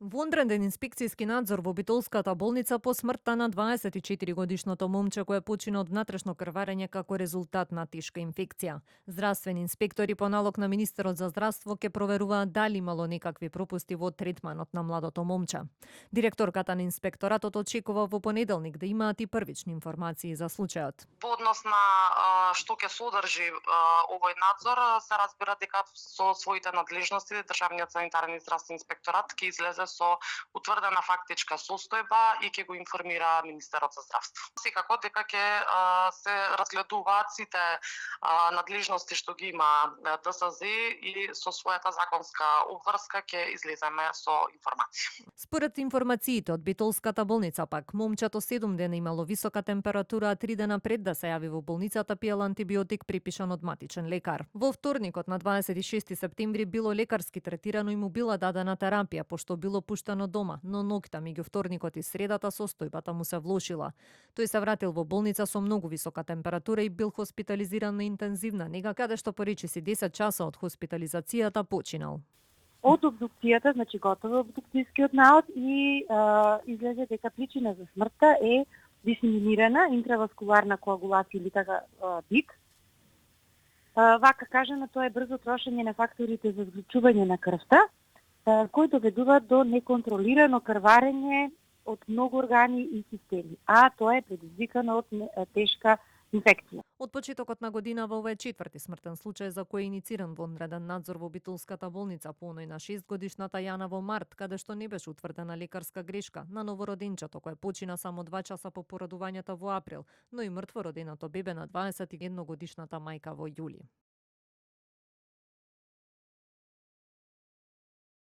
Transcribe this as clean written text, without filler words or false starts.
Вонреден инспекцијски надзор во Битолската болница по смртта на 24-годишното момче кое почина од внатрешно крварење како резултат на тешка инфекција. Здравствени инспектори по налог на министерот за здравство ќе проверуваат дали имало некакви пропусти во третманот на младото момче. Директорката на инспекторатот очекува во понеделник да имаат и првични информации за случајот. Во однос на што ќе содржи овој надзор, се разбира дека со своите надлежности Државниот санитарен и здравствен инспекторат ќе излезе со утврдена фактичка состојба и ќе го информира Министерот за здравство. Секако дека ќе се разгледуваат сите надлежности што ги има ДСЗ и со својата законска обврска ќе излеземе со информација. Според информациите од Битолската болница пак, момчето 7 дена имало висока температура, а 3 дена пред да се јави во болницата пиел антибиотик припишан од матичен лекар. Во вторникот на 26 септември било лекарски третирано и му била дадена терапија, пошто било пуштено дома, но ноќта меѓу вторникот и средата состојбата му се влошила. Тој се вратил во болница со многу висока температура и бил хоспитализиран на интензивна нега, каде што по речиси 10 часа од хоспитализацијата починал. Од обдукцијата, значи готово обдукцијскиот наод и излезе дека причина за смртта е дисеминирана интраваскуларна коагулација или така ДИК. Вака кажано, тоа е брзо трошење на факторите за зглучување на крвта, кои доведуваат до неконтролирано крварење од многу органи и системи, а тоа е предизвикано од тешка инфекција. Од почетокот на годинава ова е четврти смртен случај за кој е инициран вонреден надзор во Битолската болница по оној на 6-годишната Јана во март, каде што не беше утврдена лекарска грешка на новороденчето кое почина само 2 часа по порадувањето во април, но и мртвороденото бебе на 21 годишната мајка во јули.